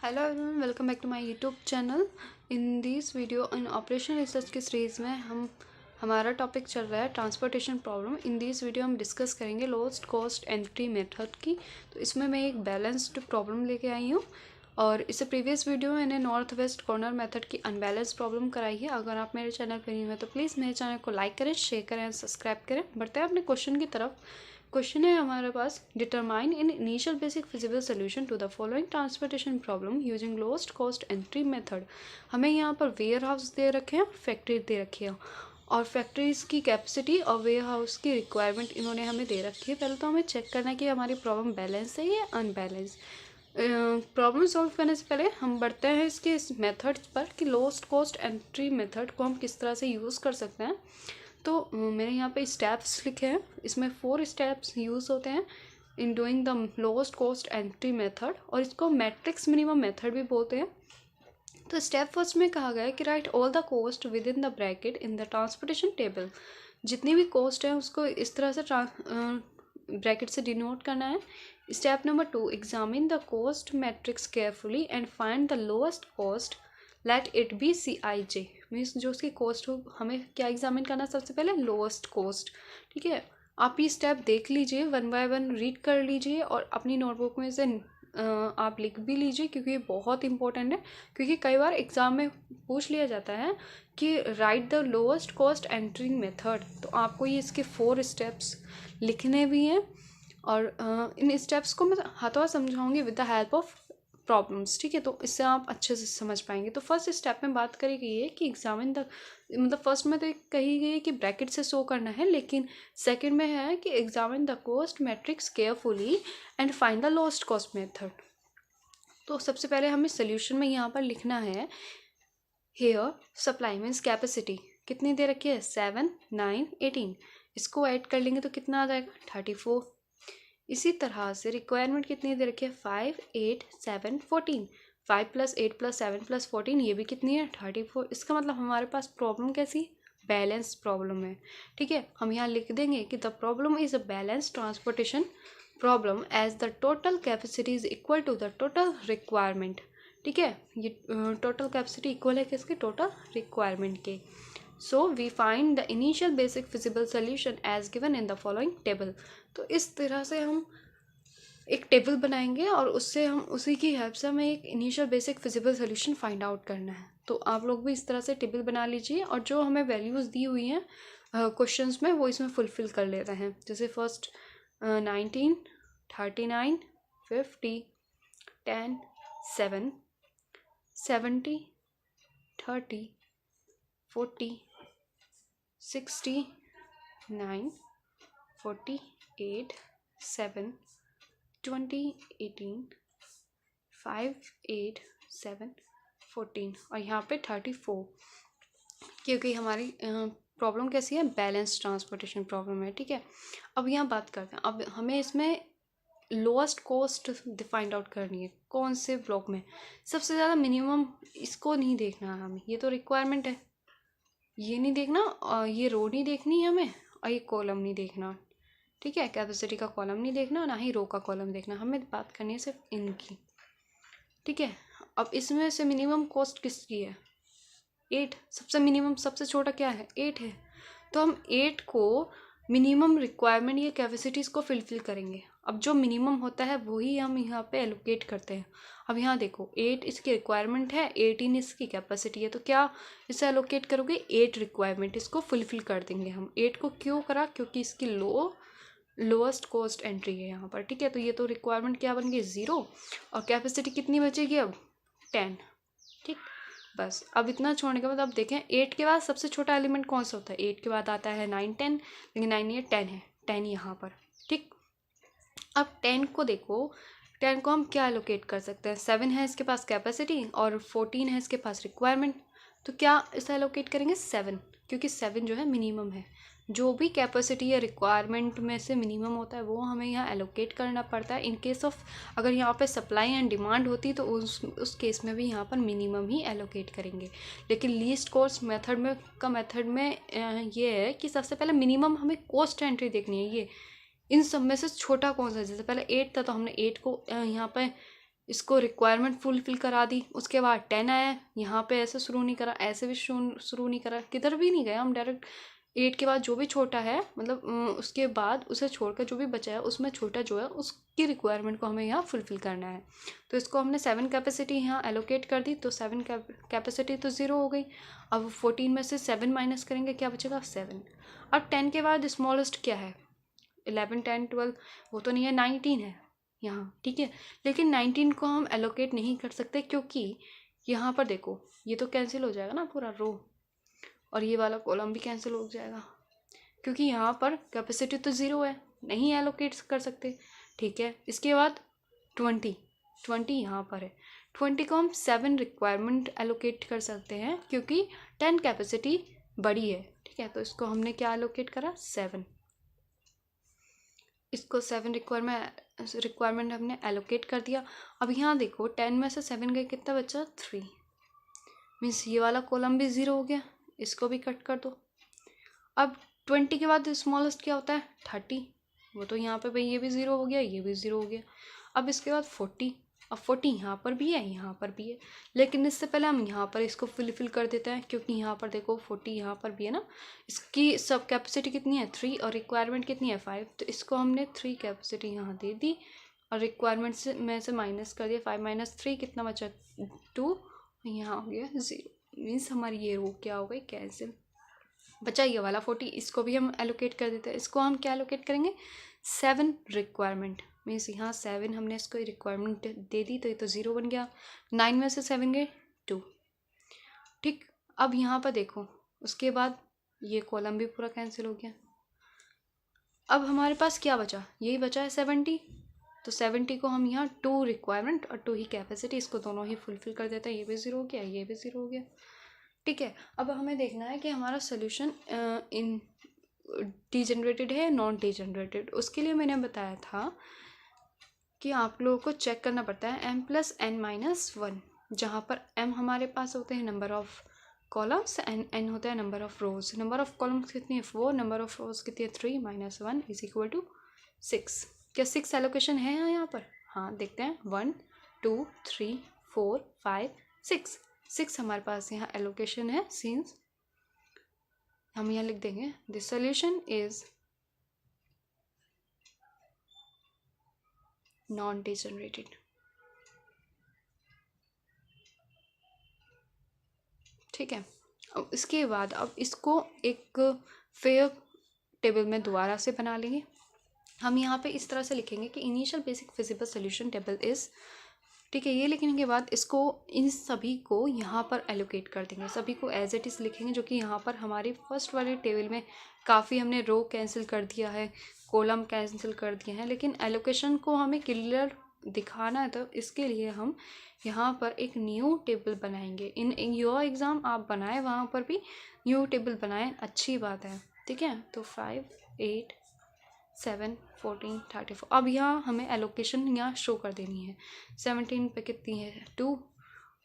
Hello everyone, welcome back to my YouTube channel. In this video इन operation research की series में हमारा topic चल रहा है transportation problem. In this video हम डिस्कस करेंगे लोएस्ट कॉस्ट एंट्री मेथड की। तो इसमें मैं एक बैलेंस्ड प्रॉब्लम लेके आई हूँ और इससे प्रीवियस वीडियो में मैंने नॉर्थ वेस्ट कॉर्नर मेथड की अनबैलेंस प्रॉब्लम कराई है। अगर आप मेरे चैनल पर नहीं हैं तो प्लीज़ मेरे चैनल को लाइक करें, शेयर करें, सब्सक्राइब करें। बढ़ते हैं अपने क्वेश्चन की तरफ। क्वेश्चन है हमारे पास, determine in initial basic feasible solution to the following transportation problem using lowest cost entry method. हमें यहाँ पर वेयर हाउस दे रखे हैं, फैक्ट्री दे रखी है और फैक्ट्रीज़ की कैपेसिटी और वेयर हाउस की रिक्वायरमेंट इन्होंने हमें दे रखी है। पहले तो हमें चेक करना है कि हमारी प्रॉब्लम बैलेंस है या अनबैलेंस। प्रॉब्लम सॉल्व करने से पहले हम बढ़ते हैं इस मेथड पर कि लोएस्ट कॉस्ट एंट्री मेथड को हम किस तरह से यूज़ कर सकते हैं। तो मैंने यहाँ पे स्टेप्स लिखे हैं, इसमें 4 स्टेप्स यूज़ होते हैं in doing the lowest cost entry method और इसको मैट्रिक्स मिनिमम मेथड भी बोलते हैं। तो स्टेप फर्स्ट में कहा गया है कि right all the cost with in the bracket in the transportation table. जितनी भी कॉस्ट है उसको इस तरह से ब्रैकेट से डिनोट करना है। Step number 2, examine the cost matrix carefully and find the lowest cost, let it be CIJ। Means जो उसकी कॉस्ट हो, हमें क्या एग्जामिन करना है सबसे पहले, लोएस्ट कॉस्ट। ठीक है, आप ये स्टेप देख लीजिए, 1 बाय 1 रीड कर लीजिए और अपनी नोटबुक में से आप लिख भी लीजिए क्योंकि ये बहुत इंपॉर्टेंट है। क्योंकि कई बार एग्ज़ाम में पूछ लिया जाता है कि right the lowest cost entering method, तो आपको ये इसके 4 स्टेप्स लिखने भी हैं और इन स्टेप्स को मैं हाथों समझाऊंगी with the help of problems. ठीक है, तो इससे आप अच्छे से समझ पाएंगे। तो फर्स्ट स्टेप में बात करी गई है कि एग्जामिन द, मतलब फर्स्ट में तो कही गई है कि ब्रैकेट से शो करना है, लेकिन सेकंड में है कि examine the cost matrix carefully and find the lowest cost method. तो सबसे पहले हमें सोल्यूशन में यहाँ पर लिखना है, हेयर सप्लाई मीन्स कैपेसिटी कितनी दे रखी है, 7, 9, 18। इसको ऐड कर लेंगे तो कितना आ जाएगा, 34। इसी तरह से रिक्वायरमेंट कितनी दे रखी है, 5, 8, 7, 14। 5 + 8 + 7 + 14 ये भी कितनी है, 34। इसका मतलब हमारे पास प्रॉब्लम कैसी, बैलेंस प्रॉब्लम है। ठीक है, हम यहाँ लिख देंगे कि the problem is a balance transportation problem as the total capacity is equal to the total requirement. ठीक है, ये टोटल कैपेसिटी इक्वल है किसके, टोटल रिक्वायरमेंट के। So we find the initial basic feasible solution as given in the following table. तो इस तरह से हम एक टेबल बनाएंगे और उससे हम उसी की हेल्प से हमें एक initial basic feasible solution find out करना है। तो आप लोग भी इस तरह से टेबल बना लीजिए और जो हमें वैल्यूज़ दी हुई हैं क्वेश्चंस में वो इसमें फुलफिल कर लेते हैं। जैसे फर्स्ट 19, 39, 50, 10, 7, 70, 30, 40, 60, 9, 48, 7, 20, 18, 5, 8, 7, 14 और यहाँ पे 34, क्योंकि हमारी प्रॉब्लम कैसी है, बैलेंस ट्रांसपोर्टेशन प्रॉब्लम है। ठीक है, अब यहाँ बात करते हैं, अब हमें इसमें लोएस्ट कॉस्ट फाइंड आउट करनी है। कौन से ब्लॉक में सबसे ज़्यादा मिनिमम, इसको नहीं देखना है हमें, ये तो रिक्वायरमेंट है, ये नहीं देखना और ये रो नहीं देखनी है हमें और ये कॉलम नहीं देखना। ठीक है, कैपेसिटी का कॉलम नहीं देखना, ना ही रो का कॉलम देखना, हमें बात करनी है सिर्फ इनकी। ठीक है, अब इसमें से मिनिमम कॉस्ट किसकी है, 8। सबसे मिनिमम, सबसे छोटा क्या है, 8 है। तो हम 8 को मिनिमम रिक्वायरमेंट या कैपेसिटीज़ को फिलफिल करेंगे। अब जो मिनिमम होता है वही हम यहाँ पे एलोकेट करते हैं। अब यहाँ देखो, 8 इसकी रिक्वायरमेंट है, 18 इसकी कैपेसिटी है, तो क्या इसे एलोकेट करोगे, 8 रिक्वायरमेंट, इसको फुलफिल कर देंगे हम। 8 को क्यों करा, क्योंकि इसकी लोएस्ट कॉस्ट एंट्री है यहाँ पर। ठीक है, तो ये तो रिक्वायरमेंट क्या बन गई, 0 और कैपेसिटी कितनी बचेगी अब, 10। ठीक, बस अब इतना छोड़ने के बाद अब देखें 8 के बाद सबसे छोटा एलिमेंट कौन सा होता है, 8 के बाद आता है 9, 10, लेकिन 9 ये 10 है, 10 यहाँ पर। ठीक, अब 10 को देखो, 10 को हम क्या एलोकेट कर सकते हैं, 7 है इसके पास कैपेसिटी और 14 है इसके पास रिक्वायरमेंट, तो क्या इसे एलोकेट करेंगे 7, क्योंकि 7 जो है मिनिमम है। जो भी कैपेसिटी या रिक्वायरमेंट में से मिनिमम होता है वो हमें यहाँ एलोकेट करना पड़ता है। इन केस ऑफ अगर यहाँ पे सप्लाई एंड डिमांड होती तो उस केस में भी यहाँ पर मिनिमम ही एलोकेट करेंगे। लेकिन लीस्ट कॉस्ट मेथड में ये है कि सबसे पहले मिनिमम हमें कॉस्ट एंट्री देखनी है। ये इन सब में से छोटा कौन सा है, जैसे पहले 8 था तो हमने 8 को यहाँ पे इसको रिक्वायरमेंट फुलफिल करा दी, उसके बाद 10 आया, यहाँ पे ऐसे शुरू नहीं करा, ऐसे भी शुरू नहीं करा, किधर भी नहीं गया, हम डायरेक्ट 8 के बाद जो भी छोटा है, मतलब उसके बाद उसे छोड़कर जो भी बचा है उसमें छोटा जो है उसकी रिक्वायरमेंट को हमें यहाँ फुलफिल करना है। तो इसको हमने 7 कैपेसिटी यहाँ एलोकेट कर दी, तो 7 कैपेसिटी तो 0 हो गई। अब 14 में से 7 माइनस करेंगे, क्या बचेगा 7। अब 10 के बाद स्मॉलेस्ट क्या है, 11 10 12 वो तो नहीं है, 19 है यहाँ, ठीक है। लेकिन 19 को हम एलोकेट नहीं कर सकते क्योंकि यहाँ पर देखो ये तो कैंसिल हो जाएगा ना पूरा रो, और ये वाला कॉलम भी कैंसिल हो जाएगा क्योंकि यहाँ पर कैपेसिटी तो 0 है, नहीं एलोकेट कर सकते, ठीक है। इसके बाद 20 यहाँ पर है, 20 को हम 7 रिक्वायरमेंट एलोकेट कर सकते हैं क्योंकि 10 कैपेसिटी बड़ी है, ठीक है। तो इसको हमने क्या एलोकेट करा 7, इसको 7 रिक्वायरमेंट हमने एलोकेट कर दिया। अब यहाँ देखो 10 में से 7 गए, कितना बचा 3, मीन्स ये वाला कॉलम भी 0 हो गया, इसको भी कट कर दो। अब 20 के बाद स्मॉलेस्ट क्या होता है 30, वो तो यहाँ पे भाई ये भी 0 हो गया, ये भी 0 हो गया। अब इसके बाद 40, अब 40 यहाँ पर भी है, यहाँ पर भी है, लेकिन इससे पहले हम यहाँ पर इसको फिल कर देते हैं क्योंकि यहाँ पर देखो 40 यहाँ पर भी है ना, इसकी सब कैपेसिटी कितनी है 3 और रिक्वायरमेंट कितनी है 5, तो इसको हमने 3 कैपेसिटी यहाँ दे दी और रिक्वायरमेंट से में से माइनस कर दिया, 5 माइनस 3 कितना बचा 2, यहाँ हो गया 0, मीन्स हमारी ये रो क्या हो गई कैंसिल। बचा ये वाला 40, इसको भी हम एलोकेट कर देते हैं, इसको हम क्या एलोकेट करेंगे 7 रिक्वायरमेंट, मीन्स यहाँ 7 हमने इसको रिक्वायरमेंट दे दी तो ये तो 0 बन गया, 9 में से 7 गए 2, ठीक। अब यहाँ पर देखो उसके बाद ये कॉलम भी पूरा कैंसिल हो गया। अब हमारे पास क्या बचा, यही बचा है 70, तो 70 को हम यहाँ 2 रिक्वायरमेंट और 2 ही कैपेसिटी, इसको दोनों ही फुलफिल कर देते हैं, ये भी 0 हो गया, ये भी 0 हो गया, ठीक है। अब हमें देखना है कि हमारा सोल्यूशन इन डीजनरेटेड है नॉन डीजनरेटेड। उसके लिए मैंने बताया था कि आप लोगों को चेक करना पड़ता है m+n-1, जहाँ पर m हमारे पास होते हैं number of columns and n होता है number of rose. Number of columns कितनी है 4, नंबर ऑफ रोज कितनी है 3, -1 = 6। क्या 6 एलोकेशन है यहाँ पर, हाँ देखते हैं 1 2 3 4 5 6 हमारे पास यहाँ एलोकेशन है। सिंस हम यहाँ लिख देंगे this solution is non degenerated, ठीक है। अब इसके बाद अब इसको एक फेयर टेबल में दोबारा से बना लेंगे। हम यहाँ पे इस तरह से लिखेंगे कि initial basic feasible solution table is, ठीक है। ये लिखने के बाद इसको इन सभी को यहाँ पर एलोकेट कर देंगे, सभी को एज इट इज़ लिखेंगे, जो कि यहाँ पर हमारी फर्स्ट वाले टेबल में काफ़ी हमने रो कैंसिल कर दिया है, कॉलम कैंसिल कर दिए हैं, लेकिन एलोकेशन को हमें क्लियर दिखाना है, तो इसके लिए हम यहाँ पर एक न्यू टेबल बनाएंगे। इन योर एग्ज़ाम आप बनाएं, वहाँ पर भी न्यू टेबल बनाएं, अच्छी बात है, ठीक है। तो 5 8 7 14 34, अब यहाँ हमें एलोकेशन यहाँ शो कर देनी है। 17 पे कितनी है 2,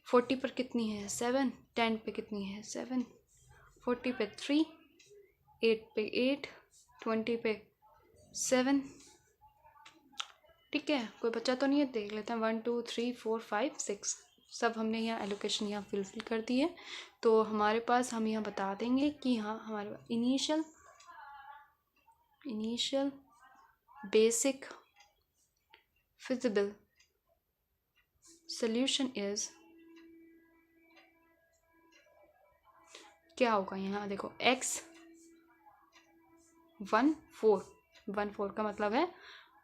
40 पर कितनी है 7, 10 पे कितनी है 7, 40 पे 3, 8 पे 8, 20 पे 7, ठीक है। कोई बच्चा तो नहीं है, देख लेते हैं 1 2 3 4 5 6, सब हमने यहाँ एलोकेशन यहाँ फिल कर दी है। तो हमारे पास हम यहाँ बता देंगे कि हाँ हमारे initial basic feasible solution is, क्या होगा यहाँ देखो x 1 4 का मतलब है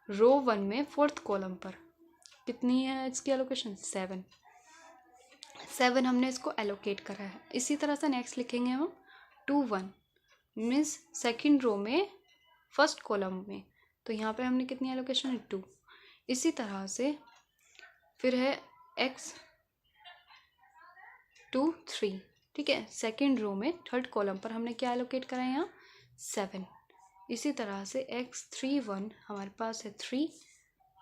रो 1 में 4th कॉलम पर कितनी है इसकी एलोकेशन 7 हमने इसको एलोकेट करा है। इसी तरह से नेक्स्ट लिखेंगे हम 2 1, मीन्स सेकेंड रो में फर्स्ट कॉलम में, तो यहाँ पे हमने कितनी एलोकेशन है 2। इसी तरह से फिर है x 2 3, ठीक है, सेकेंड रो में थर्ड कॉलम पर हमने क्या एलोकेट करा है यहाँ 7। इसी तरह से x 3 1 हमारे पास है 3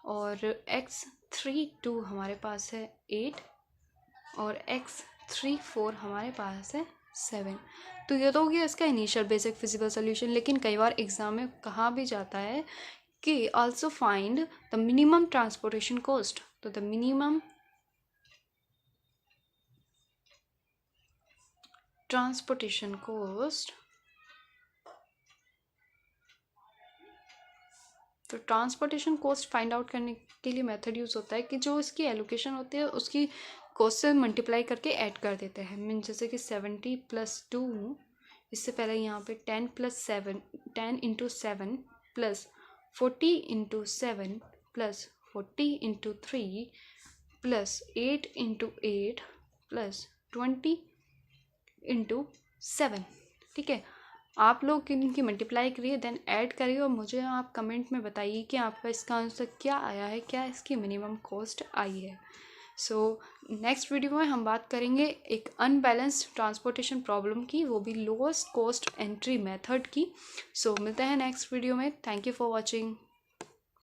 और x 3 2 हमारे पास है 8 और x 3 4 हमारे पास है 7। तो ये तो हो गया इसका इनिशियल बेसिक फिजिबल सोल्यूशन। लेकिन कई बार एग्ज़ाम में कहाँ भी जाता है कि also find the minimum transportation cost. तो द मिनिमम ट्रांसपोर्टेशन कॉस्ट, तो ट्रांसपोर्टेशन कॉस्ट फाइंड आउट करने के लिए मेथड यूज़ होता है कि जो इसकी एलोकेशन होती है उसकी कॉस्ट से मल्टीप्लाई करके ऐड कर देते हैं। मीन जैसे कि 70 + 2, इससे पहले यहाँ पे 10 + 7, 10 × 7 + 40 × 7 + 40 × 3 + 8 × 8 + 20 × 7। ठीक है, आप लोग इनकी मल्टीप्लाई करिए, देन ऐड करिए और मुझे आप कमेंट में बताइए कि आपका इसका आंसर क्या आया है, क्या इसकी मिनिमम कॉस्ट आई है। सो नेक्स्ट वीडियो में हम बात करेंगे एक अनबैलेंस्ड ट्रांसपोर्टेशन प्रॉब्लम की, वो भी लोएस्ट कॉस्ट एंट्री मेथड की। सो मिलते हैं नेक्स्ट वीडियो में। Thank you for watching.